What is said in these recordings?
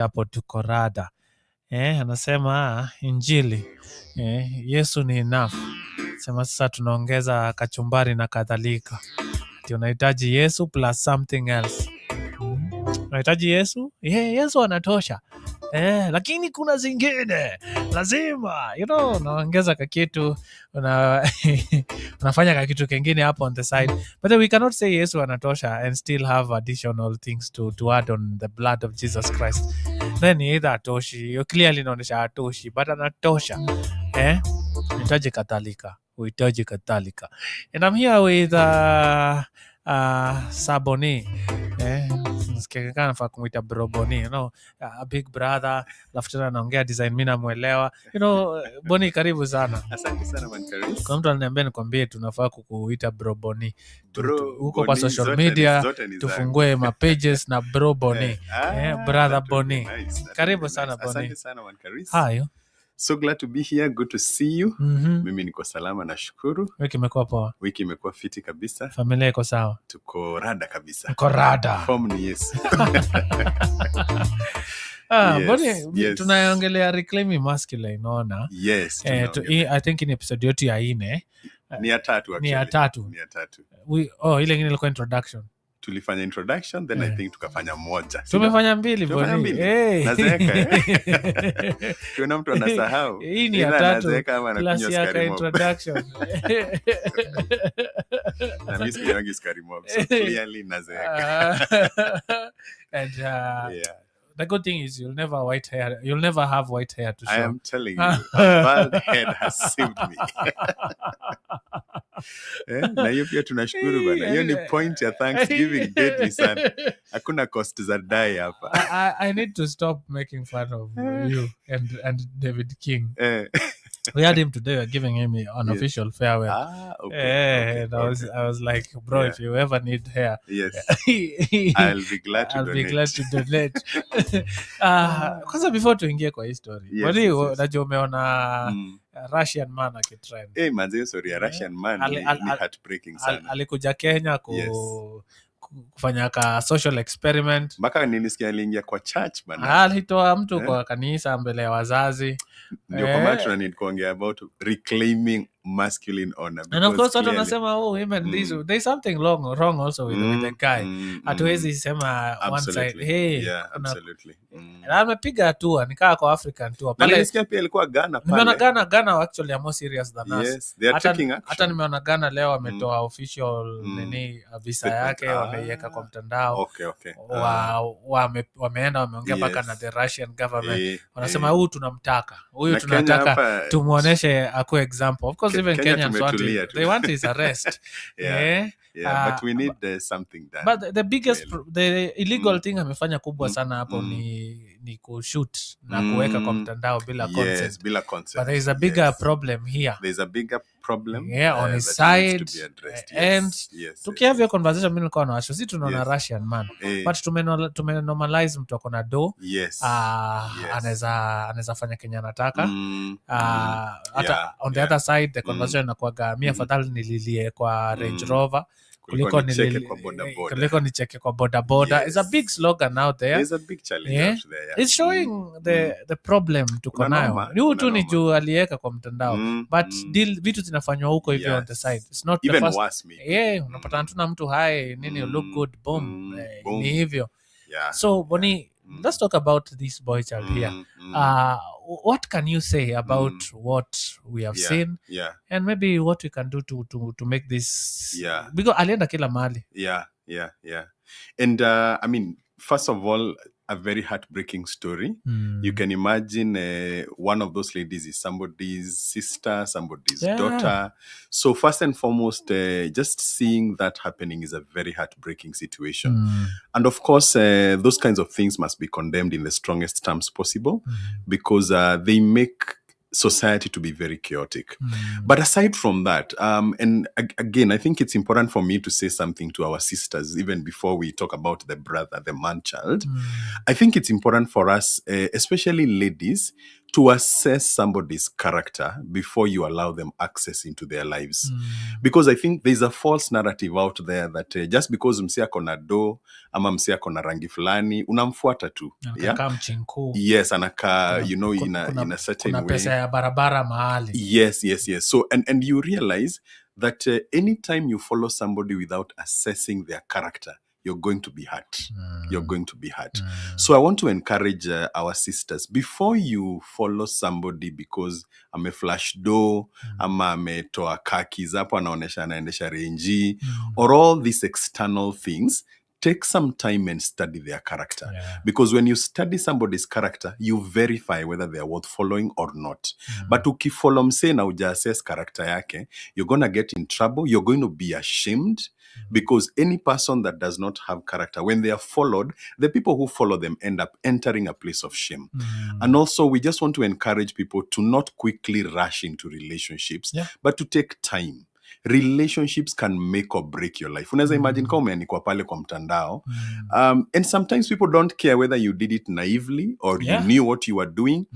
hapo tuko rada. Anasema injili. Yesu ni enough. Sema sasa tunaongeza kachumbari na kadhalika. Ati unahitaji Yesu plus something else. Unahitaji Yesu? Yesu anatosha. Lakini kuna zingine lazima, unaongeza kakitu, unafanya kakitu kengine hapo on the side. But we cannot say Yesu anatosha and still have additional things to add on the blood of Jesus Christ. Then either atoshi, you clearly inaonyesha atoshi, but anatosha. Uhitaji kadhalika. And I'm here with Saboni. Sikika nafaa kumuita Broboni, a big brother, laftena anaongea design mimi namuelewa. Boni karibu sana. Asante sana Mankaris. Kwa mtu ananiambia nikwambie tunafaa kukuita Broboni. Huko kwa social media tufungue ma pages na Broboni. Brother Boni. Karibu sana Boni. Asante sana Mankaris. Hayo. So glad to be here. Good to see you. Mimi niko salama na shukuru. Wiki imekuwa poa. Wiki imekuwa fiti kabisa. Familia iko sawa. Tuko rada kabisa. Tuko rada. Form ni yes. Boni, tunaongelea reclaiming masculine, unaona? Yes. I think in episode yetu ya 4. Ni ya 3 actually. Ni ya 3. Ile ingine ilikuwa introduction. Tulifanya introduction, then I think tukafanya moja. Tumefanya 2 Boni. Nazeeka. Kuna mtu anasahau. Hii ni ya 3 plus ya introduction. Na mimi sikiangi skari mob. So clearly nazeeka. And the good thing is you'll never have white hair to show. I am telling you, a bald head has saved me. Na hiyo pia tunashukuru bana. Hiyo ni point ya Thanksgiving deadly sana. Hakuna cost za dai hapa. I need to stop making fun of you and David King. We had him today. We're giving him an official farewell. Okay. And I was like, bro, if you ever need hair, yes, I'll be glad to donate. Kwanza before tuingie kwa history, unajua umeona Russian man akitrend. Manze, sorry, Russian man ni heartbreaking sana. Alikuja Kenya kufanya ka social experiment. Mpaka nilisikia aliingia kwa church bana. Alitoa mtu kwa kanisa mbele ya wazazi. Ndio kwa maana tuna need kuongea about reclaiming masculine honor. And of course watu wanasema women there's something wrong also with the guy. Hatuwezi sema one side. Absolutely. Na amepiga hatua nikaa kwa African tour. Pale nilisikia pia alikuwa Ghana pale. Nimeona Ghana actually are more serious than us. Yes, they are taking action. Hata nimeona Ghana leo ametoa official visa yake wameiweka kwa mtandao. Okay. Wameenda wameongea mpaka na the Russian government. Wanasema huyu tunamtaka. Huyu tunataka tumuoneshe akuwe example. Of course even Kenyans want his arrest. But we need something done. But the illegal thing amefanya kubwa sana hapo ni kushoot na kuweka kwa mtandao bila consent. Yes, bila consent. But there is a bigger problem here. There's a bigger problem on his side. And tukiavyo conversation mimi nilikuwa na washo si tunaona Russian man. But tumenormalize mtu ako na do. Anaweza fanya Kenya anataka. Hata on the other side the conversation inakuwa mimi afadhali nililie kwa Range Rover kuliko nicheke kwa boda. It's a big slogan out there. There's a big challenge out there. It's showing the problem tuko nayo. Ni tu ni juu aliweka kwa mtandao. But vitu zinafanywa huko hivyo on the side. It's not even the first. Worse maybe. Unapata tuna mtu hai nini you look good boom. Ni hivyo. Yeah. So Boni, let's talk about this boy child here. What can you say about what we have seen? And maybe what we can do to make this because alienda kila mahali. And I mean, first of all, a very heartbreaking story. You can imagine one of those ladies is somebody's sister, somebody's daughter. So first and foremost, just seeing that happening is a very heartbreaking situation. And of course, those kinds of things must be condemned in the strongest terms possible because they make society to be very chaotic. But aside from that, and again, I think it's important for me to say something to our sisters, even before we talk about the brother, the man child. I think it's important for us, especially ladies, to assess somebody's character before you allow them access into their lives. Because I think there's a false narrative out there that just because msi ako na do ama msi ako na rangi fulani unamfuata tu. Yeah? Kama mchinku. Yes, anaka, you know, in a certain kuna way. Pesa ya barabara mahali. Yes. So, and you realize that anytime you follow somebody without assessing their character, you're going to be hurt. You're going to be hurt. So I want to encourage our sisters, before you follow somebody because ame flash do, ama ametoa kakis hapo anaonesha anaendesha renji, or all these external things, take some time and study their character. Yeah. Because when you study somebody's character, you verify whether they are worth following or not. But ukifollow mse na uja assess character yake, you're going to get in trouble. You're going to be ashamed. Because any person that does not have character, when they are followed, the people who follow them end up entering a place of shame. And also, we just want to encourage people to not quickly rush into relationships, but to take time. Relationships can make or break your life. Unaweza imagine kama umeandikwa pale kwa mtandao. And sometimes people don't care whether you did it naively or you knew what you were doing.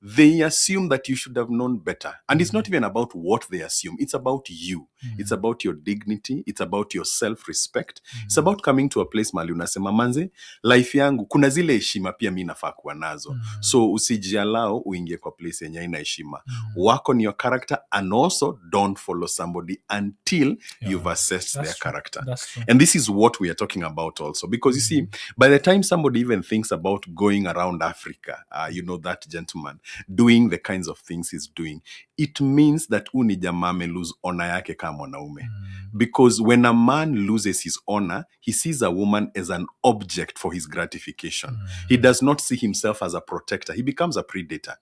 They assume that you should have known better. And it's not even about what they assume. It's about you. It's about your dignity. It's about your self-respect. It's about coming to a place mali unasema manze, life yangu, kuna zile heshima pia mimi nafaa kuwa nazo. So usijialao uingie kwa place yenye haina heshima. Work on your character, and also don't follow somebody until you've assessed their character. And this is what we are talking about also. Because you see, by the time somebody even thinks about going around Africa, you know, that gentleman, doing the kinds of things he's doing, it means that uni jamaa lose honor yake kama mwanaume. Because when a man loses his honor, he sees a woman as an object for his gratification. He does not see himself as a protector. He becomes a predator.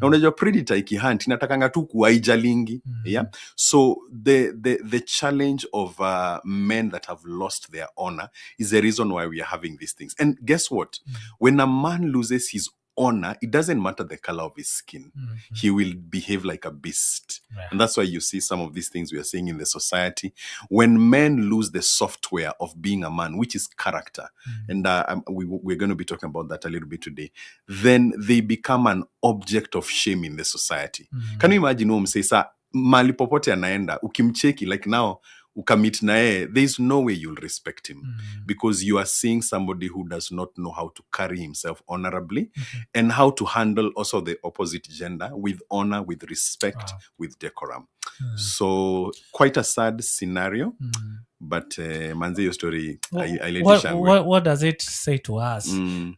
Na unajua predator ikihunt inatakanga tu kuwaijalingi. Yeah. So the challenge of men that have lost their honor is the reason why we are having these things. And guess what? When a man loses his honor, it doesn't matter the color of his skin. He will behave like a beast. And that's why you see some of these things we are seeing in the society. When men lose the software of being a man, which is character, and we're going to be talking about that a little bit today, then they become an object of shame in the society. Can you imagine say sa mali popote anaenda, ukimcheki, like now, ukamit nae, there's no way you'll respect him because you are seeing somebody who does not know how to carry himself honorably and how to handle also the opposite gender with honor, with respect, with decorum. So quite a sad scenario, but manze your story, I let you share. What does it say to us?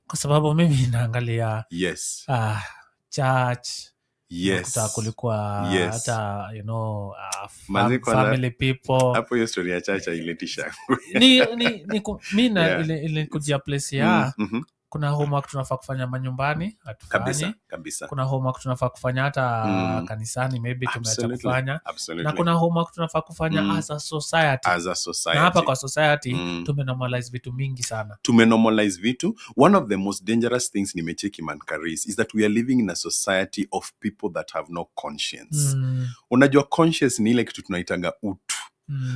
Kwa sababu mimi naangalia church, kulikuwa hata you know family people. Hapo hiyo story ya chacha iletisha. Ile kujia place ya kuna homework tunafaa kufanya manyumbani hatufanyi. Kabisa. Kuna homework tunafaa kufanya hata kanisani maybe tumeacha kufanya. Na kuna homework tunafaa kufanya as a society. Na hapa kwa society tumenormalize vitu mingi sana. Tumenormalize vitu. One of the most dangerous things nimecheki man Karis is that we are living in a society of people that have no conscience. Unajua conscience ni ile kitu tunaitanga utu.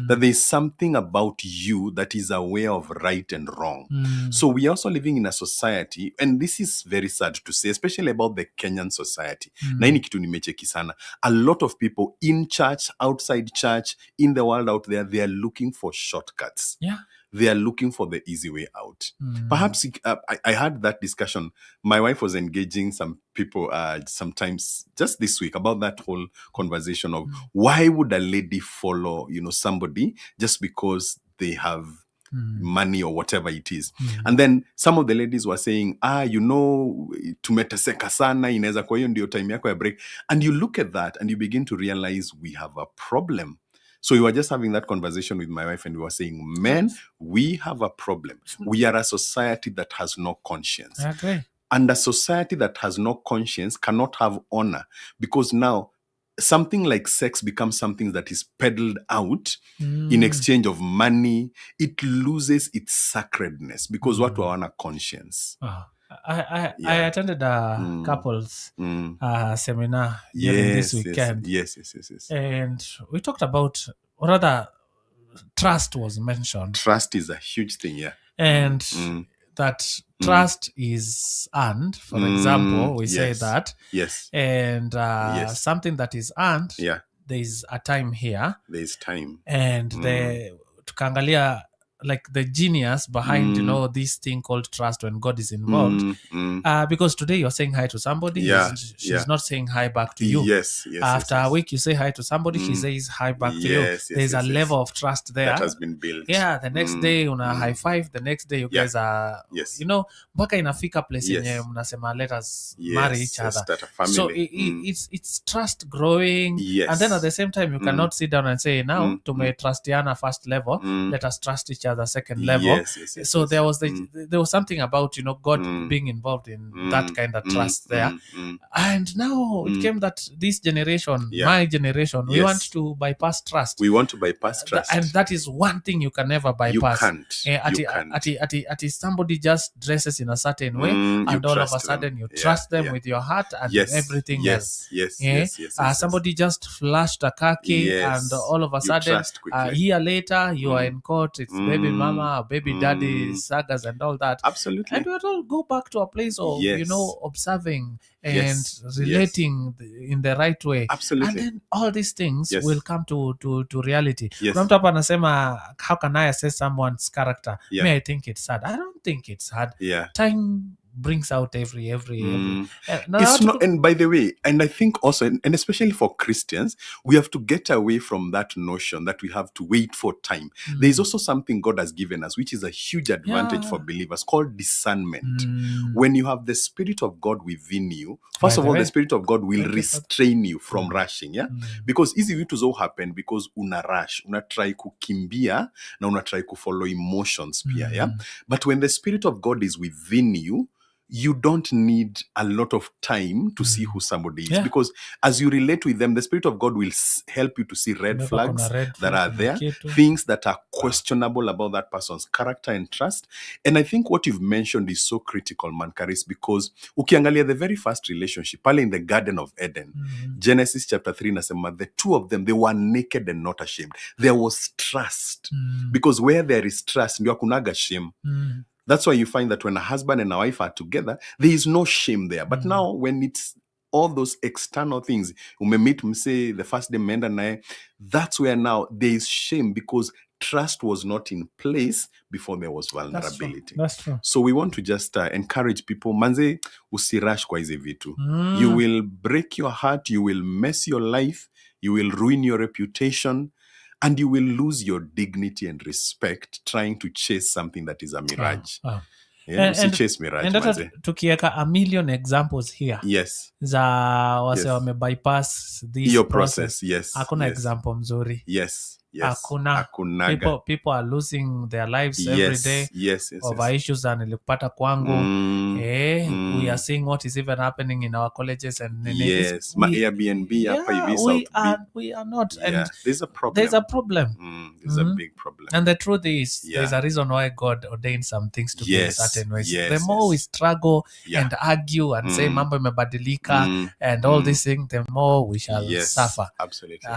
That there is something about you that is aware of right and wrong. So we are also living in a society, and this is very sad to say, especially about the Kenyan society. Na hii ni kitu nimecheki sana. A lot of people in church, outside church, in the world out there, they are looking for shortcuts. Yeah. They are looking for the easy way out. Perhaps I had that discussion. My wife was engaging some people sometimes just this week about that whole conversation of why would a lady follow, you know, somebody just because they have money or whatever it is. And then some of the ladies were saying, you know, tumeteseka sana, inaweza kwa hiyo ndio time yako ya break. And you look at that and you begin to realize we have a problem. So we were just having that conversation with my wife and we were saying, men, we have a problem. We are a society that has no conscience. I agree. And a society that has no conscience cannot have honor because now something like sex becomes something that is peddled out in exchange of money. It loses its sacredness because watu hawana conscience. I attended a couples seminar during this weekend. Yes. And we talked about, or rather, trust was mentioned. Trust is a huge thing, yeah. And that trust is earned. For example, we say that. Yes. And something that is earned, there is a time here. There is time. And tukaangalia like the genius behind this thing called trust when God is involved. Because today you're saying hi to somebody, she's not saying hi back to you. After a week you say hi to somebody, she says hi back to you. There's a level of trust there that has been built. The next day una high five, the next day you guys are mpaka inafika place yenye mnasema let us marry each other. Start a family. So it's trust growing. And then at the same time you cannot sit down and say now tumetrustiana first level, let us trust each other second level. So there was something about God being involved in that kind of trust there. And now it came that this generation, my generation, we want to bypass trust. We want to bypass trust. And that is one thing you can never bypass. You can't. At somebody just dresses in a certain way, and all of a sudden you trust them with your heart and everything else. Somebody just flashed a car key, and all of a sudden a year later you are in court. It's baby mama, baby daddy sagas and all that. Absolutely. And we all go back to a place of observing and relating in the right way. Absolutely. And then all these things will come to reality. Mtu hapa anasema, how can I assess someone's character? I think it's hard. I don't think it's hard. Time brings out every it's not, and by the way, and I think also, and especially for Christians, we have to get away from that notion that we have to wait for time. There is also something God has given us, which is a huge advantage for believers, called discernment. When you have the Spirit of God within you, first of all, the Spirit of God will restrain you from rushing, because easy vitu zo happen because una rush, una try kukimbia na una try kufollow emotions pia, but when the Spirit of God is within you, you don't need a lot of time to see who somebody is, because as you relate with them, the Spirit of God will help you to see red flags that are there, things that are questionable about that person's character and trust. And I think what you've mentioned is so critical, Mankaris, because ukiangalia the very first relationship, pale in the Garden of Eden, Genesis chapter 3, nasema, the two of them, they were naked and not ashamed. There was trust, because where there is trust, ndio hakunaga shame. That's why you find that when a husband and a wife are together, there is no shame there. But now when it's all those external things, umemit mse the first day menda nae, that's where now there is shame, because trust was not in place before there was vulnerability. That's true. So we want to just encourage people, manze usirash kwa hizi vitu. You will break your heart, you will mess your life, you will ruin your reputation, and you will lose your dignity and respect trying to chase something that is a mirage. Chase mirage. And tukieka a million examples here. Za wase wame bypass this process. Hakuna example mzuri. Hakuna. People are losing their lives every day over issues and nilikupata kwangu. We are seeing what is even happening in our colleges and Airbnb we are not, and there's a problem. There's a problem. There's a big problem. And the truth is, there's a reason why God ordained some things to be in certain ways. The more we struggle and argue and say mambo imebadilika and all these things, the more we shall suffer. Absolutely.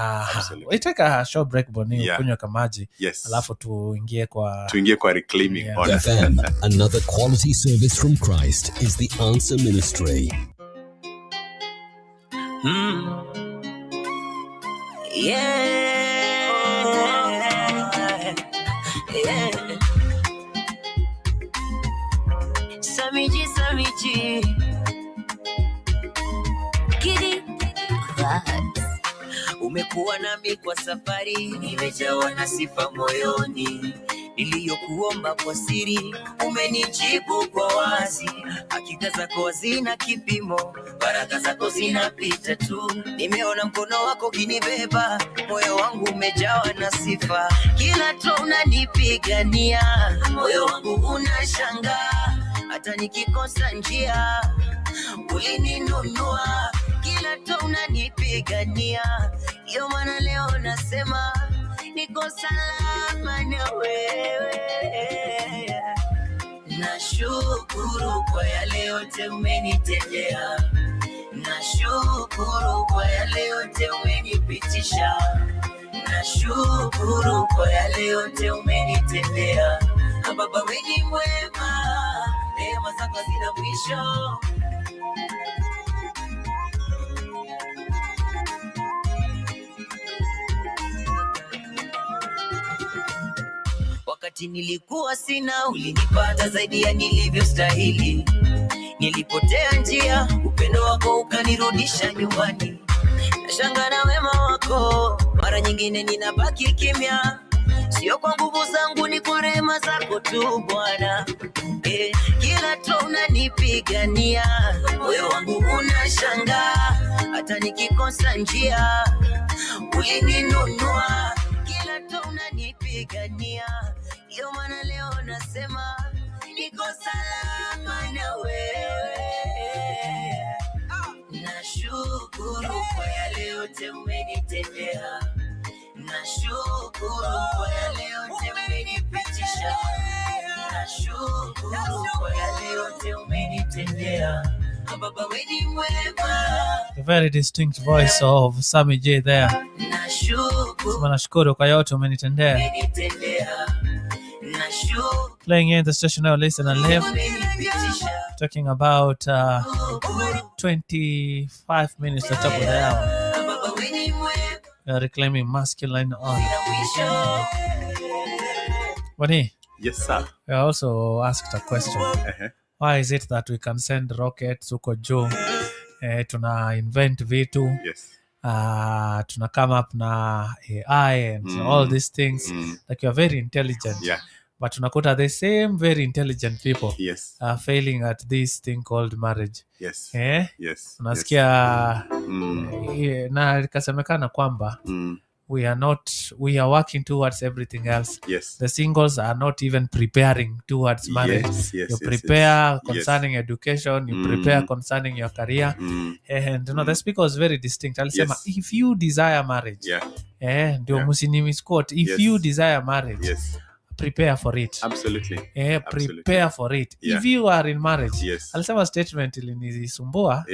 We take a short break, Boni, ukunywe kamaji. Alafu tuingie kwa reclaiming. FM, another quality service from Christ, is the Answer Ministry. Samiji Kidi umekuwa nami kwa safari, nimejawa na sifa moyoni, niliyokuomba kwa siri umenijibu kwa wazi. Hakika zako zina kipimo, baraka zako zinapita tu. Nimeona mkono wako kinibeba, moyo wangu umejawa na sifa. Kila tu unanipigania, moyo wangu unashangaa. Hata nikikosa njia, ulininunua. Kila tu unanipigania, ndio maana leo nasema niko salama na wewe. Nashukuru kwa yale yote umenitendea, nashukuru kwa yale yote umenipitisha, nashukuru kwa yale yote umenitendea. Baba wewe ni mwema, lawama zako zina mwisho. Wakati nilikuwa sina, ulinipata zaidi ya nilivyostahili. Nilipotea njia, upendo wako ukanirudisha nyumbani. Nashanga na wema wako, mara nyingine ninabaki kimya. Sio kwa nguvu zangu, ni kwa rehema zako tu Bwana. Kila tu unanipigania, moyo wangu unashangaa. Hata nikikosa njia, ulininunua. Kila tu unanipigania, ndio maana leo nasema niko salama na wewe. Nashukuru kwa yale yote umenitendea. Nashukuru kwa yale yote umenipitisha. Nashukuru kwa yale yote umenitendea. Baba wewe ni mwema. The very distinct voice of Sammy J there. Nashukuru kwa yote umenitendea. Playing in the station now, listen and live. Talking about 25 minutes to top of the hour. Reclaiming masculine honor. Bonnie. Yes, sir. I also asked a question. Why is it that we can send rockets huko juu, tuna invent vitu, tuna come up na AI and all these things, like you are very intelligent, but tunakuta the same very intelligent people are failing at this thing called marriage. Unasikia na ikasemekana kwamba we are working towards everything else. The singles are not even preparing towards marriage. You prepare concerning education, you prepare concerning your career. And the speaker was very distinct. Alisema, if you desire marriage, ndio msinimisquote, if you desire marriage, prepare for it. Absolutely. Prepare for it. If you are in marriage, alisema statement ilinisumbua.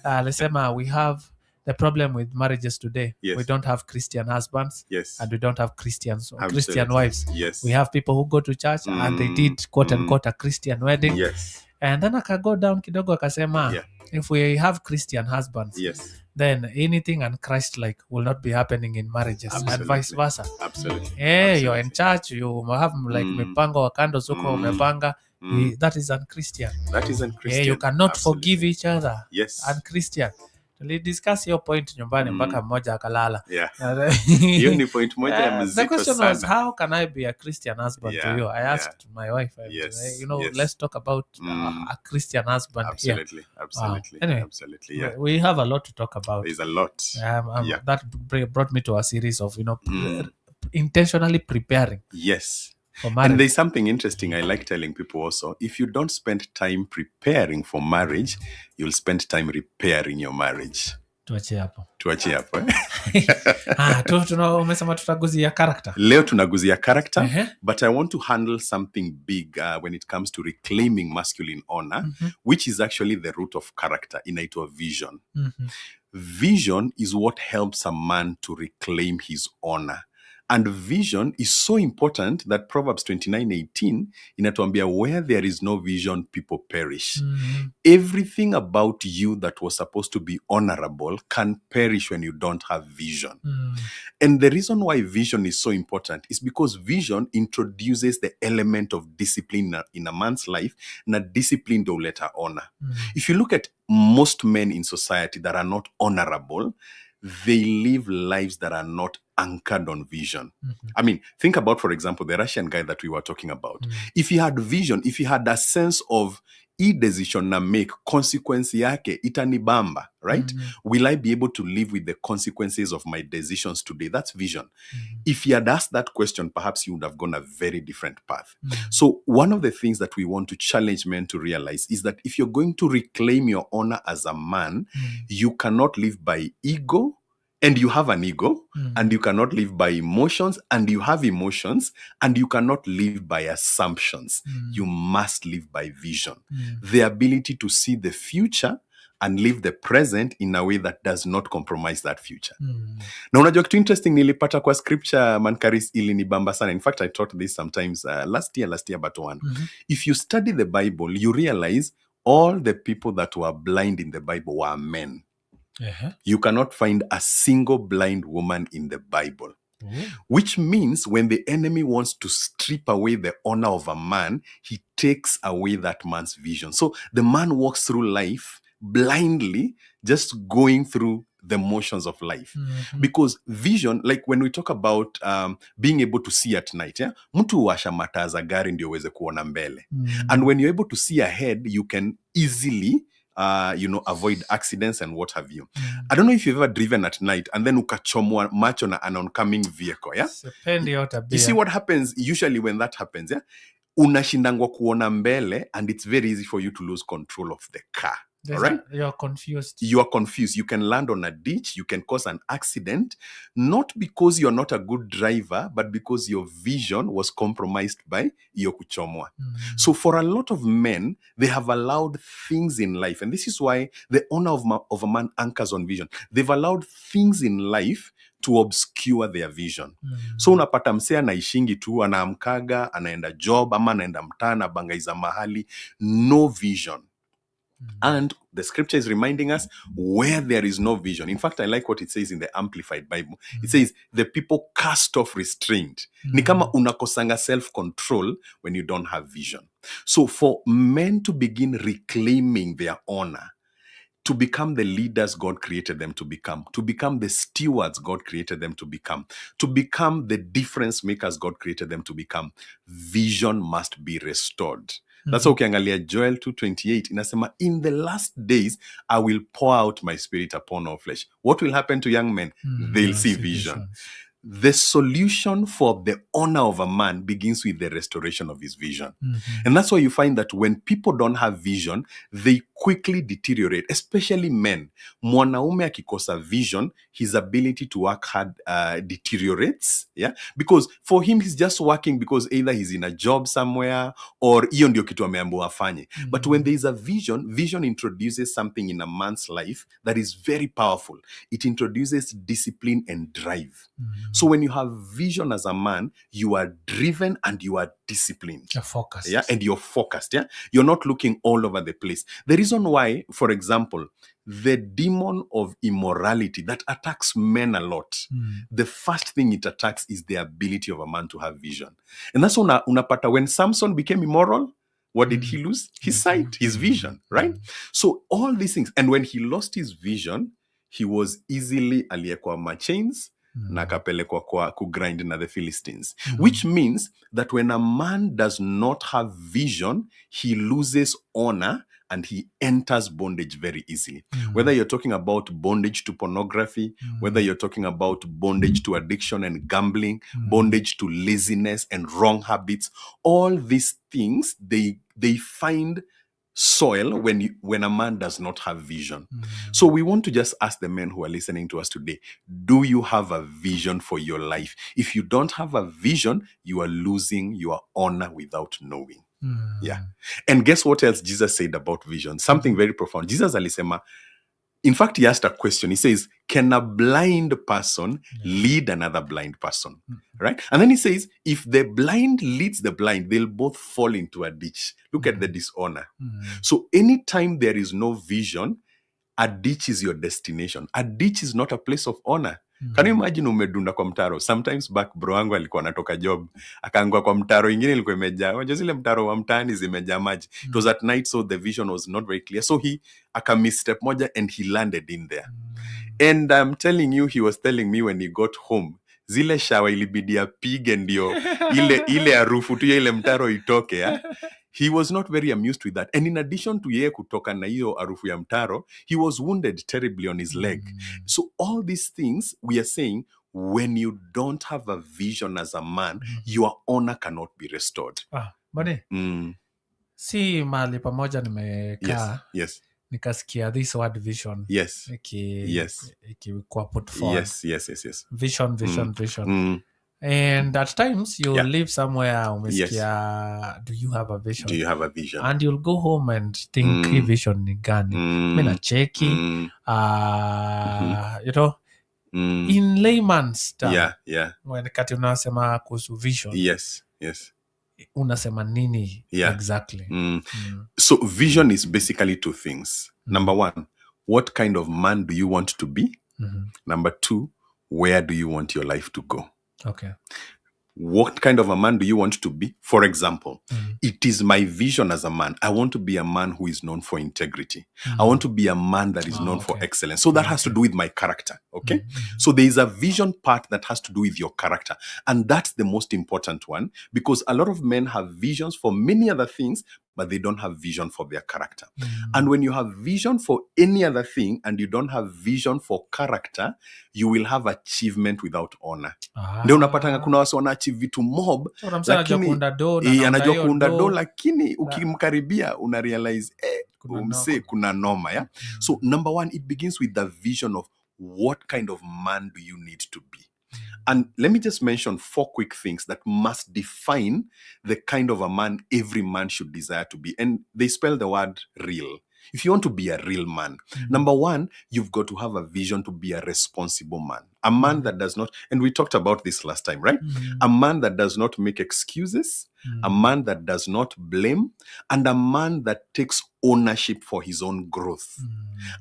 Alisema, we have the problem with marriages today. We don't have Christian husbands, and we don't have Christian wives. We have people who go to church and they did quote unquote a Christian wedding. And then go down kidogo akasema, if we have Christian husbands, then anything unchrist-like will not be happening in marriages. And vice versa. You're in church, you have like mipango wa kando zuko umepanga. That is unchristian. You cannot forgive each other. Unchristian. Tulidiscuss hiyo point nyumbani mpaka mmoja akalala. Hiyo ni point moja ya mzito sana. The question was, how can I be a Christian husband to you? I asked my wife, let's talk about a Christian husband here. Anyway, we have a lot to talk about. There's a lot. That brought me to a series of, intentionally preparing. And there's something interesting I like telling people also. If you don't spend time preparing for marriage, you'll spend time repairing your marriage. Tuachie hapo. Umesema tutaguzia character. Leo tunaguzia character, but I want to handle something big when it comes to reclaiming masculine honor, which is actually the root of character, inaitwa vision. Vision is what helps a man to reclaim his honor. And vision is so important that Proverbs 29:18 inatuambia, where there is no vision, people perish. Everything about you that was supposed to be honorable can perish when you don't have vision. And the reason why vision is so important is because vision introduces the element of discipline in a man's life, and discipline do let her honor. If you look at most men in society that are not honorable, they live lives that are not anchored on vision. I mean, think about, for example, the Russian guy that we were talking about. If he had vision, if he had a sense of decision na make, consequence yake itanibamba, right? Will I be able to live with the consequences of my decisions today? That's vision. If he had asked that question, perhaps he would have gone a very different path. So one of the things that we want to challenge men to realize is that if you're going to reclaim your honor as a man, you cannot live by ego, and you have an ego, and you cannot live by emotions, and you have emotions, and you cannot live by assumptions. You must live by vision. The ability to see the future and live the present in a way that does not compromise that future. Na unajua kitu interesting nilipata kwa scripture Mankaris ilinibamba sana. In fact, I taught this sometimes last year but one. If you study the Bible, you realize all the people that were blind in the Bible were men. You cannot find a single blind woman in the Bible. Which means when the enemy wants to strip away the honor of a man, he takes away that man's vision. So the man walks through life blindly, just going through the motions of life. Because vision, like when we talk about being able to see at night, mtu huwasha mataa za gari ndio uweze kuona mbele. And when you're able to see ahead, you can easily avoid accidents and what have you. I don't know if you've ever driven at night and then ukachomwa macho na an oncoming vehicle, You see what happens usually when that happens, unashindangwa kuona mbele, and it's very easy for you to lose control of the car. All right? You're confused. You are confused. You can land on a ditch. You can cause an accident, not because you're not a good driver, but because your vision was compromised by iyo kuchomwa. So for a lot of men, they have allowed things in life, and this is why the honor of a man anchors on vision. They've allowed things in life to obscure their vision. So unapata msee anaishingi tu, anaamkaga, anaenda job, ama anaenda mtaa, anabangaiza mahali, no vision. And the scripture is reminding us where there is no vision. In fact, I like what it says in the Amplified Bible. It says, the people cast off restraint. Ni kama unakosanga self-control when you don't have vision. So for men to begin reclaiming their honor, to become the leaders God created them to become the stewards God created them to become the difference makers God created them to become, vision must be restored. That's why ukiangalia Joel 2:28 inasema, in the last days I will pour out my spirit upon all flesh. What will happen to young men? They'll see vision. The solution for the honor of a man begins with the restoration of his vision. And that's why you find that when people don't have vision, they quickly deteriorate, especially men. Mwanaume akikosa vision, his ability to work hard deteriorates. Because for him, he's just working because either he's in a job somewhere or hiyo ndio kitu ameambiwa afanye. But when there is a vision introduces something in a man's life that is very powerful. It introduces discipline and drive. So when you have vision as a man, you are driven and you are disciplined. You're focused. And you're focused. You're not looking all over the place. The reason why, for example, the demon of immorality that attacks men a lot, the first thing it attacks is the ability of a man to have vision. And that's unapata when Samson became immoral, what did he lose? His sight, his vision, right? So all these things. And when he lost his vision, he was easily aliyekwa chains, na kapelekwa kwa kugrind na the Philistines. Which means that when a man does not have vision, he loses honor and he enters bondage very easily. Whether you're talking about bondage to pornography, whether you're talking about bondage to addiction and gambling, bondage to laziness and wrong habits, all these things, they find soil when a man does not have vision. So we want to just ask the men who are listening to us today, do you have a vision for your life? If you don't have a vision, you are losing your honor without knowing. And guess what else Jesus said about vision? Something very profound. Jesus alisema, in fact, he asked a question. He says, can a blind person lead another blind person? Right? And then he says, if the blind leads the blind, they'll both fall into a ditch. Look at the dishonor. So anytime there is no vision, a ditch is your destination. A ditch is not a place of honor. Can you imagine umedunda kwa mtaro? Sometimes back bro wangu alikuwa anatoka job, akaangua kwa mtaro ingine ilikuwa imejaa. Unajua zile mtaro wa mtaani zimejaa maji. It was at night, so the vision was not very clear. So he misstep moja and he landed in there. And I'm telling you, he was telling me when he got home, zile shawa ilibidi apige ndio ile harufu tu ya ile mtaro itoke. He was not very amused with that. And in addition to yeye kutoka na hiyo harufu ya mtaro, he was wounded terribly on his leg. So all these things, we are saying, when you don't have a vision as a man, your honor cannot be restored. Bani, si mahali pamoja nimekaa, yes. nikasikia this word vision. Yes. Iki kwa put forward. Yes. Vision. And at times you'll Yeah. live somewhere, Yes. do you have a vision? Do you have a vision? And you'll go home and think, hii vision ni gani? Mi nacheki, you know, in layman's term, Yeah. wakati unasema kuhusu vision, Yes. unasema nini exactly? So vision is basically two things. Number one, what kind of man do you want to be? Number two, where do you want your life to go? Okay. What kind of a man do you want to be? For example, it is my vision as a man. I want to be a man who is known for integrity. I want to be a man that is known for excellence. So that has to do with my character. Okay. So there is a vision part that has to do with your character. And that's the most important one, because a lot of men have visions for many other things, but they don't have vision for their character. And when you have vision for any other thing and you don't have vision for character, you will have achievement without honor. Ndio unapatanga kuna watu wana achieve vitu mob, lakini anajua kuunda do, lakini ukimkaribia una realize kuna noma, yeah? So number one, it begins with the vision of what kind of man do you need to be. And let me just mention 4 quick things that must define the kind of a man every man should desire to be. And they spell the word real. If you want to be a real man, number one, you've got to have a vision to be a responsible man. A man that does not, and we talked about this last time, right? A man that does not make excuses, a man that does not blame, and a man that takes ownership for his own growth.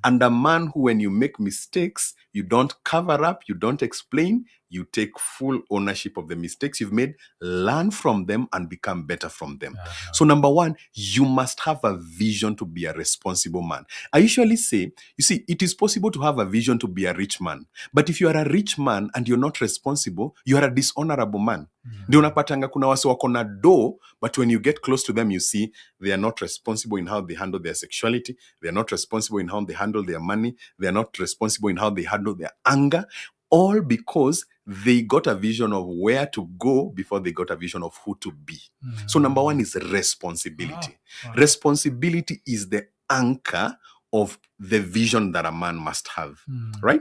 And a man who, when you make mistakes, you don't cover up, you don't explain, you take full ownership of the mistakes you've made, learn from them, and become better from them. So number one, you must have a vision to be a responsible man. I usually say, you see, it is possible to have a vision to be a rich man. But if you are a rich man and you're not responsible, you are a dishonorable man. Ndio unapatanga kuna wase wako na do, but when you get close to them, you see they are not responsible in how they handle their sexuality. They are not responsible in how they handle their money. They are not responsible in how they handle their anger. All because they got a vision of where to go before they got a vision of who to be. So number one is responsibility. Responsibility is the anchor of the vision that a man must have, right?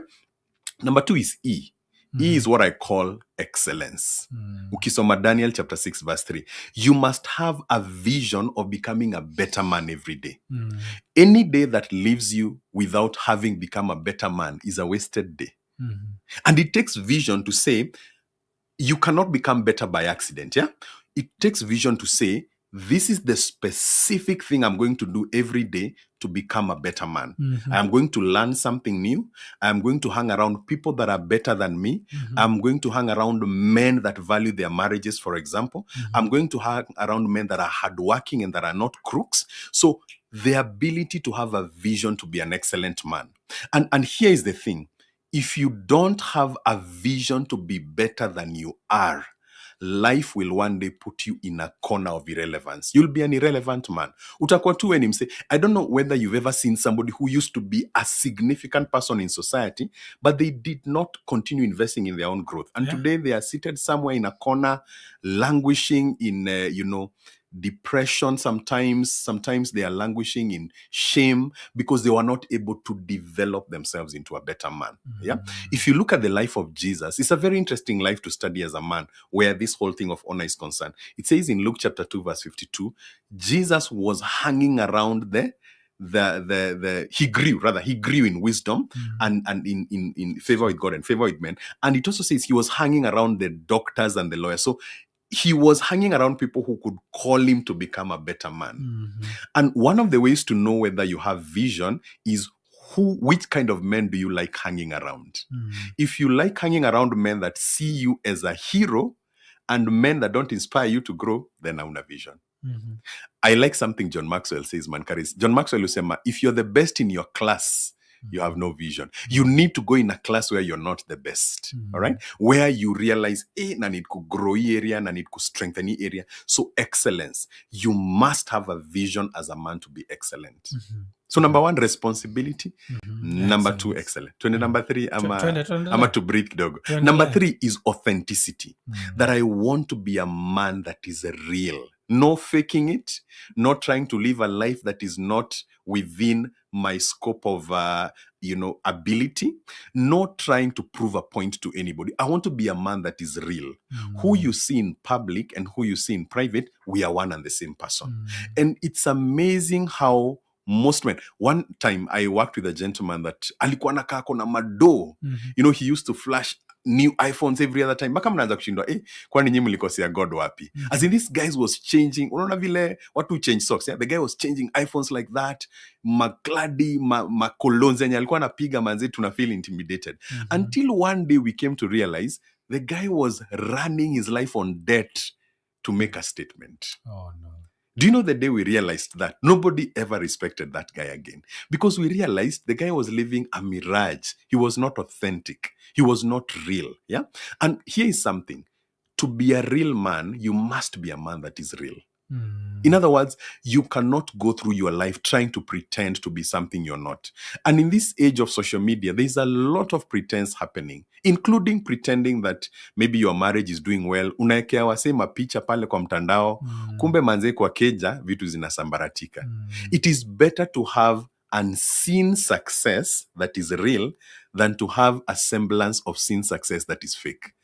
Number two is E. E is what I call excellence. Ukisoma Daniel chapter 6 verse 3. You must have a vision of becoming a better man every day. Any day that leaves you without having become a better man is a wasted day. And it takes vision to say, you cannot become better by accident, yeah? It takes vision to say, this is the specific thing I'm going to do every day to become a better man. I'm going to learn something new. I'm going to hang around people that are better than me. I'm going to hang around men that value their marriages, for example. I'm going to hang around men that are hardworking and that are not crooks. So the ability to have a vision to be an excellent man. And here is the thing. If you don't have a vision to be better than you are, life will one day put you in a corner of irrelevance. You'll be an irrelevant man. Utakuwa tu when him say, I don't know whether you've ever seen somebody who used to be a significant person in society, but they did not continue investing in their own growth. And today they are seated somewhere in a corner, languishing in, depression. Sometimes they are languishing in shame because they were not able to develop themselves into a better man. If you look at the life of Jesus, it's a very interesting life to study as a man, where this whole thing of honor is concerned. It says in Luke chapter 2 verse 52, Jesus was hanging around he grew in wisdom and in favor with God and favor with men. And it also says he was hanging around the doctors and the lawyers. So he was hanging around people who could call him to become a better man. And one of the ways to know whether you have vision is which kind of men do you like hanging around? If you like hanging around men that see you as a hero and men that don't inspire you to grow, then hauna vision. I like something John Maxwell says, man. John Maxwell usema, if you're the best in your class, you have no vision. You need to go in a class where you're not the best. All right? Where you realize, na need to grow area, na need to strengthen area. So excellence. You must have a vision as a man to be excellent. So number one, responsibility. Number two, excellent. Number three, I'm to breathe dog. Number three is authenticity. That I want to be a man that is real. No faking it. Not trying to live a life that is not within my scope of, ability, not trying to prove a point to anybody. I want to be a man that is real. Who you see in public and who you see in private, we are one and the same person. And it's amazing how most men. One time I worked with a gentleman that alikuwa anakaa kona mado. He used to flash new iPhones every other time. Mpaka mnaanza kushindwa, kwani nyinyi mlikosea God wapi? As in, this guy was changing. Unaona vile watu change socks, yeah? The guy was changing iPhones like that. Makladi, makolonzi yenye alikuwa anapiga manzi, tuna feel intimidated. Until one day we came to realize the guy was running his life on debt to make a statement. Oh no. Do you know the day we realized that? Nobody ever respected that guy again. Because we realized the guy was living a mirage. He was not authentic. He was not real. Yeah? And here is something. To be a real man, you must be a man that is real. In other words, you cannot go through your life trying to pretend to be something you're not. And in this age of social media, there's a lot of pretense happening, including pretending that maybe your marriage is doing well. Unaekea wase mapicha pale kwa mtandao, kumbe manze kwa keja, vitu zinasambaratika. It is better to have unseen success that is real than to have a semblance of seen success that is fake.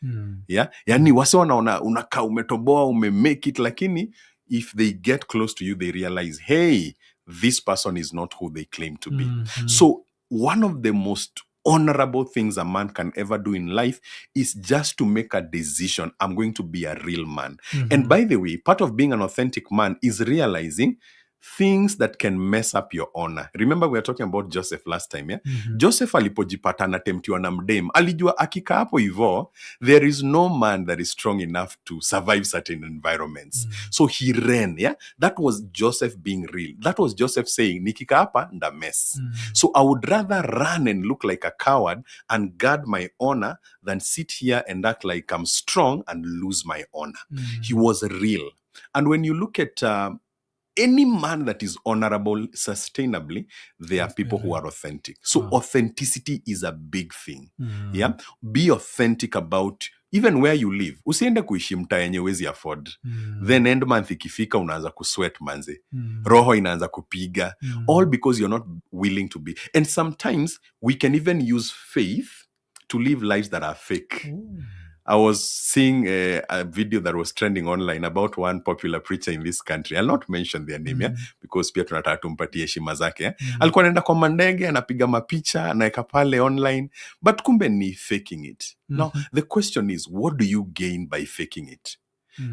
Yeah? Yani wase wanaona unaka umetoboa, umemake it, lakini if they get close to you, they realize, hey, this person is not who they claim to be. So one of the most honorable things a man can ever do in life is just to make a decision. I'm going to be a real man. And by the way, part of being an authentic man is realizing things that can mess up your honor. Remember, we were talking about Joseph last time, yeah? Joseph alipojipata anatemptiwa na mdem, alijua akika hapo hivyo, there is no man that is strong enough to survive certain environments. So he ran, yeah? That was Joseph being real. That was Joseph saying, nikika hapa, nda mess. So I would rather run and look like a coward and guard my honor than sit here and act like I'm strong and lose my honor. He was real. And when you look at any man that is honorable sustainably, there are people who are authentic. So authenticity is a big thing. Yeah, be authentic about even where you live. Usiende kuishi mtaa yenye wezi afford. Then end month ikifika unaanza kusweat manze. Roho inaanza kupiga. All because you're not willing to be. And sometimes we can even use faith to live lives that are fake. I was seeing a video that was trending online about one popular preacher in this country. I'll not mention their name, yeah, because pia tunataka tumpatie heshima zake. Alikuwa anaenda kwa mandege, anapiga mapicha, anaeka pale online, but kumbe ni faking it. Now, the question is, what do you gain by faking it?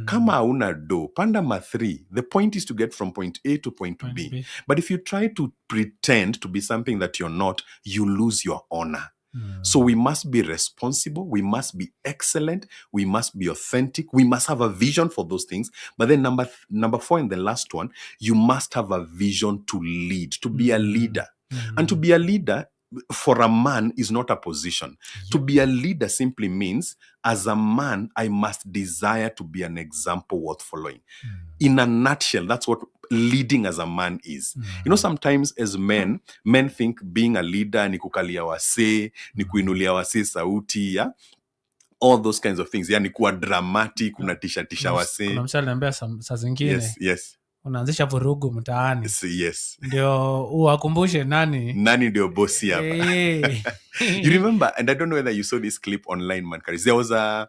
Kama hauna do, panda ma 3. The point is to get from point A to point B. But if you try to pretend to be something that you're not, you lose your honor. So we must be responsible, we must be excellent, we must be authentic, we must have a vision for those things. But then number 4 and the last one, you must have a vision to lead, to be a leader. And to be a leader for a man is not a position. To be a leader simply means, as a man, I must desire to be an example worth following. In a nutshell, that's what leading as a man is. You know, sometimes as men think being a leader ni kukalia wase, ni kuinulia wase sauti, yeah? All those kinds of things. Yani kuwa dramatic, unatisha wase. Kuna msali nambia saa zingine. Yes. Unaanzisha vurugu mtaani. Yes. Ndio uwakumbushe nani ndio bosi hapa. You remember, and I don't know whether you saw this clip online, man. There was an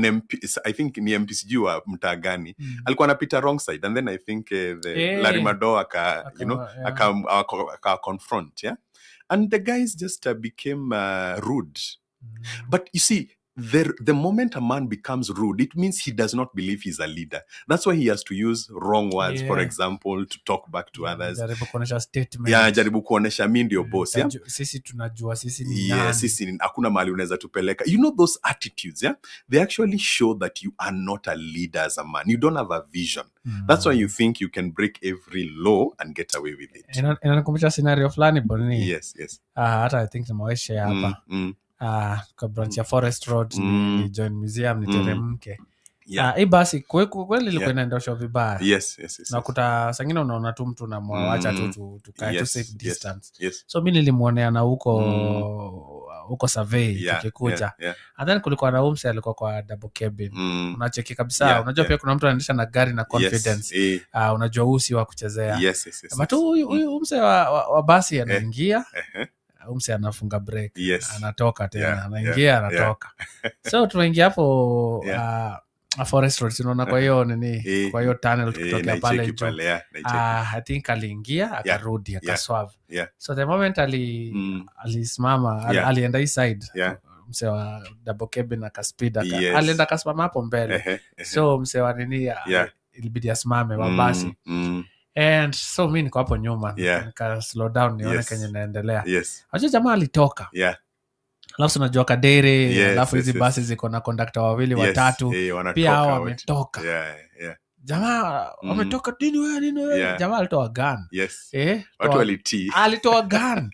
MP, I think ni MP sijui wa mtaa gani. Alikuwa anapita wrong side, and then I think Larry Mado aka confront, yeah? And the guys just became rude. But you see, the moment a man becomes rude, it means he does not believe he's a leader. That's why he has to use wrong words, for example, to talk back to others. Jaribu kuonesha statement. Yeah, jaribu kuonesha mimi ndio boss, yeah? Sisi tunajua sisi ni nani. Yes, sisi ni hakuna mahali unaweza tupeleka. You know those attitudes, yeah? They actually show that you are not a leader as a man. You don't have a vision. That's why you think you can break every law and get away with it. Inakumbusha scenario fulani boni. Yes. Hata I think nimewaisha hapa. Kwa branch ya Forest Road ni join museum ni teremke. Hii basi kweli ilikuwa inaendeshwa vibaya. Yes. Nakuta sangine unaona tu mtu na mwacha tu tukae tu safe distance. Yes. So mimi nilimuonea na huko huko survey tukikuja. And then kulikuwa na umse alikuwa kwa double cabin. Unacheki kabisa, unajua pia kuna mtu anaendesha na gari na confidence. Unajua usi wa kuchezea. But huyu umse wa basi anaingia, umse anafunga break, anatoka tena, anaingia, anatoka. So tunaingia hapo Forest Road, unaona, kwa hiyo nini, kwa hiyo tunnel tukitokea pale juu. I think aliingia akarudi akaswerve. So the moment alisimama, alienda hii side, mse wa double cabin akaspeed, alienda akasimama hapo mbele. So mse wa nini ilibidi asimame wa basi. And so mimi niko hapo nyuma, nika slow down nione kenye naendelea. Acha jamaa alitoka. Alafu unajua Kadere, alafu hizi basi ziko na conductor wawili watatu, pia hao wametoka. Jamaa wametoka, nini wewe? Jamaa alitoa gun. Watu walitii. Alitoa gun.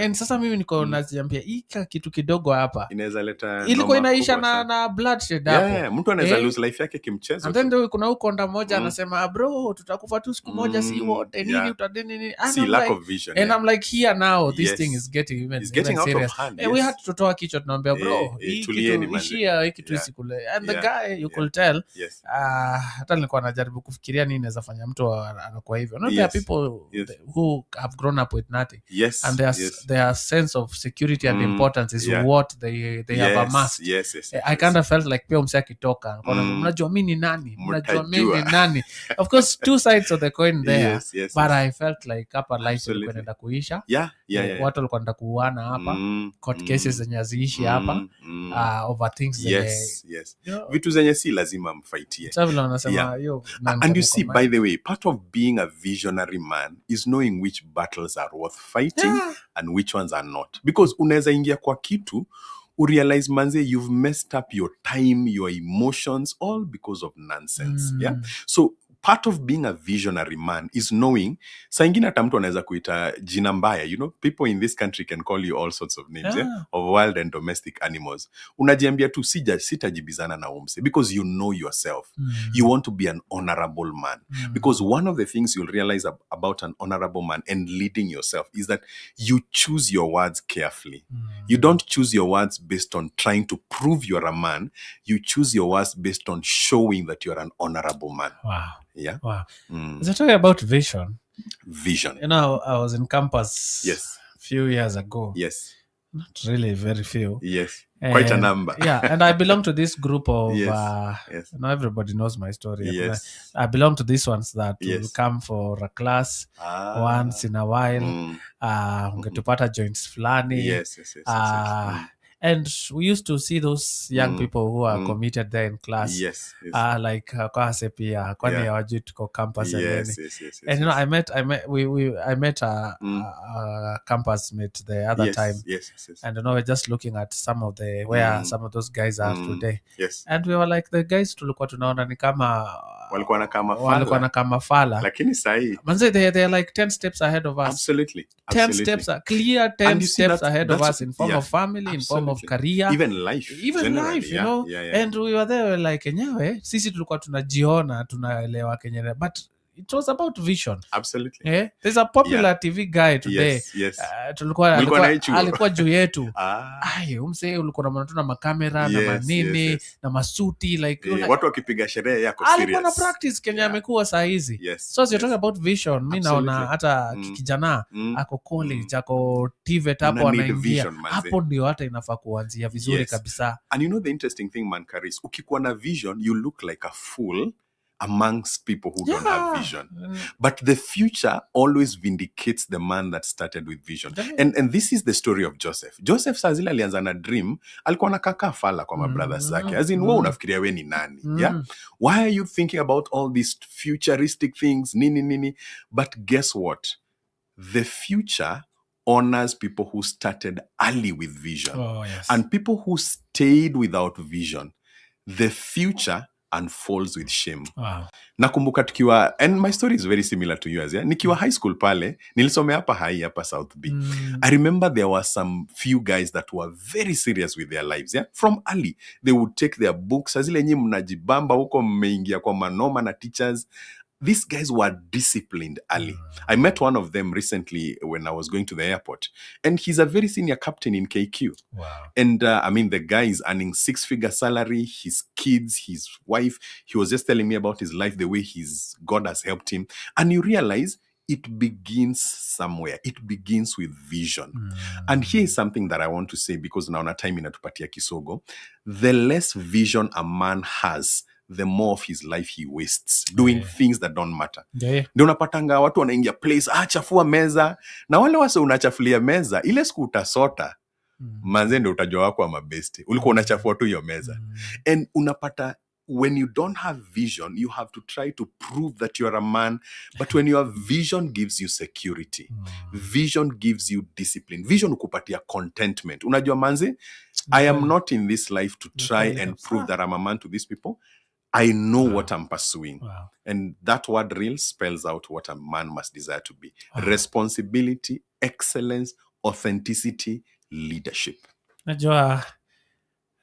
And sasa mimi niko naziambia ika kitu kidogo hapa inaweza leta, ilikuwa inaisha na bloodshed hapo. Mtu anaweza lose life yake kimchezo. And then kuna ukonda mmoja anasema, bro, tutakufa tu siku moja, si wote, nini utadeni nini. See, lack of vision. And I'm like, here now this thing is getting even out serious. of hand. We had to toa kichwa, tunaambia bro, hii kitu isikule. And the guy, you could tell, hata nilikuwa najaribu kufikiria nini inaweza fanya mtu anakuwa hivyo. Not there are people who have grown up with nothing. And their sense of security and importance is what they have amassed. I kind of felt like pia mse akitoka, mnajua mimi ni nani, mnajua mimi ni nani. Of course, two sides of the coin there, but I felt like hapa life ilikuwa inaenda kuisha. Watu walikuwa wanaenda kuuana hapa, court cases zenye haziishi hapa, over things vitu zenye si lazima mfightie. And you see, by the way, part of being a visionary man is knowing which battles are worth fighting and which ones are not. Because unaweza ingia kwa kitu, urealize manze, you've messed up your time, your emotions, all because of nonsense. So part of being a visionary man is knowing, saa ingine hata mtu anaweza kuita jina mbaya, you know, people in this country can call you all sorts of names, of wild and domestic animals. Unajiambia tu sitajibizana na umse, because you know yourself. You want to be an honorable man. Because one of the things you'll realize about an honorable man and leading yourself is that you choose your words carefully. You don't choose your words based on trying to prove you're a man. You choose your words based on showing that you're an honorable man. Wow. So talking about vision. You know, I was in campus a few years ago. Not really very few. Quite a number. And I belong to this group of you know, everybody knows my story. I belong to these ones that will come for a class once in a while. Ungetupata joints flani. And we used to see those young people who are committed there in class. Like kwase pia kwani hawajui tuko campus and you know, I met a campus mate the other time. And you know, we're just looking at some of the where some of those guys are today. And we were like, the guys tulikuwa tunaona ni kama walikuwa na kama fala, lakini sahi manze they're like 10 steps ahead of us. Absolutely. 10 steps, clear 10 steps ahead of us in form of family, in form of career, even life, you know. And we were there like, enyewe sisi tulikuwa tunajiona tunaelewa kenye, but it was about vision. Absolutely. There's a popular TV guy today. Alikuwa juu yetu. Umse ulikuwa na tuna makamera na manini na masuti like watu wakipiga sherehe yako serious. Alikuwa na practice Kenya amekuwa saa hizi. So you're talking about vision. Mimi naona hata kijana ako college, ako TVET hapo anaingia. Hapo ndio hata inafaa kuanzia vizuri kabisa. And you know the interesting thing, man, Karis, ukikuwa na vision, you look like a fool amongst people who don't have vision. But the future always vindicates the man that started with vision. And this is the story of Joseph. Joseph saa zile alianza na dream, alikuwa anakaka fala kwa mabrothers zake. As in, wewe unafikiria wewe ni nani? Why are you thinking about all these futuristic things? Nini. But guess what? The future honors people who started early with vision. And people who stayed without vision. The future unfolds with shame. Nakumbuka tukiwa, and my story is very similar to yours. Nikiwa high school pale, nilisomea hapa South B. I remember there were some few guys that were very serious with their lives. From early, they would take their books. Azile nyi mnajibamba huko mmeingia kwa manoma na teachers. these guys were disciplined early. I met one of them recently when I was going to the airport, and he's a very senior captain in KQ. Wow. And I mean, the guy is earning 6-figure salary, his kids, his wife. He was just telling me about his life, the way God has helped him. And you realize it begins somewhere. It begins with vision. And here is something that I want to say, because now na time inatupatia kisogo. The less vision a man has, the more of his life he wastes doing things that don't matter. Ndio unapatanga watu wanaingia place, chafua meza. Na wale wase unachafulia meza, ile siku utasota, manze ndio utajua wako wa mabeste. Ulikuwa unachafua tu hiyo meza. And unapata, when you don't have vision, you have to try to prove that you're a man. But when your vision gives you security, vision gives you discipline, vision ukupatia contentment. Unajua manze, I am not in this life to try and prove that I'm a man to these people. I know what I'm pursuing. Wow. And that word real spells out what a man must desire to be. Responsibility, excellence, authenticity, leadership. Najua, I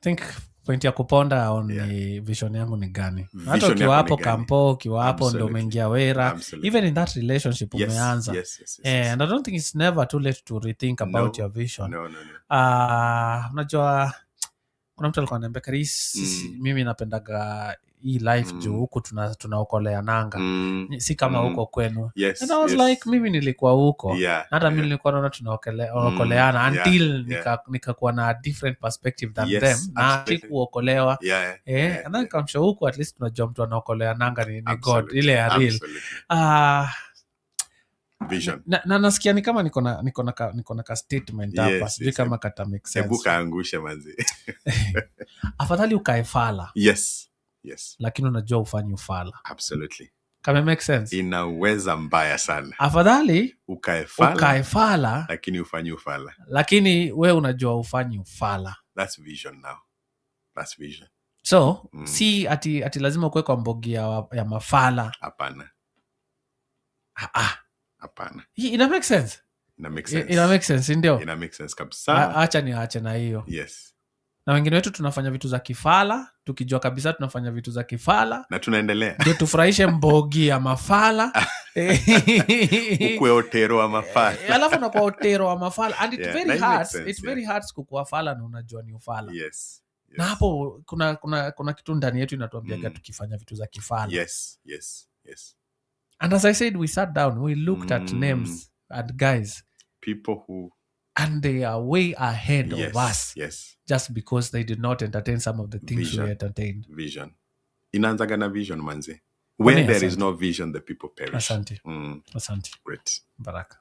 think point ya kuponda on ni vision yangu ni gani. Hata ukiwa hapo kampo, ukiwa hapo ndo umeingia wera. Even in that relationship umeanza. Yes. And I don't think it's never too late to rethink about your vision. No. Unajua, kuna mtu alikuwa ananiambia Chris, mimi napendaga hii life juu huku tunaokolea nanga. Si kama huko kwenu. And I was like, mimi nilikuwa huko. Hata mimi nilikuwa naona tunaokoleana until nikakuwa na a different perspective than them. Na sikuokolewa. And then kamsho huko at least tunajua mtu anaokolea nanga ni God. Ile ya real. Vision. Na nasikia ni kama niko na ka statement hapa. Sijui kama kata make sense. Hebu kaangusha manzi. Afadhali ukaefala. Yes. Lakini unajua ufanye ufala. Absolutely. Kama make sense? Inaweza mbaya sana. Afadhali ukaefala lakini ufanye ufala. Lakini we unajua ufanye ufala. That's vision now. That's vision. So, si ati lazima ukwe kwa mbogi ya mafala. Hapana. Hapana. Ina make sense? Ina make sense. Ina make sense, ndio? Ina make sense kabisa. Acha na hiyo. Yes. Na wengine wetu tunafanya vitu za kifala, tukijua kabisa tunafanya vitu za kifala. Na tunaendelea. Ndio tufurahishe mbogi ya mafala. Ukwe otero wa mafala. Alafu unakuwa otero wa mafala. And it's very hard kukuwa fala na unajua ni ufala. Yes. Na hapo kuna kitu ndani yetu inatuambiaga tukifanya vitu za kifala. Yes. And as I said, we sat down, we looked at names and guys. People who... And they are way ahead of us. Yes. Just because they did not entertain some of the things we entertained. Vision. Inaanzaga na vision manze. When there is no vision, the people perish. Asante. Great. Baraka.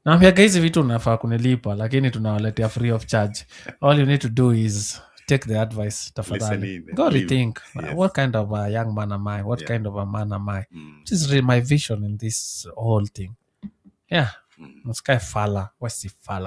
Naambiaga hizi vitu unafaa kunilipa, lakini tunawaletea free of charge. All you need to do is take the advice, tafadhali. Go rethink. What kind of a young man am I? What kind of a man am I? What is my vision in this whole thing? Yeah. Nasikae fala. Wasi fala.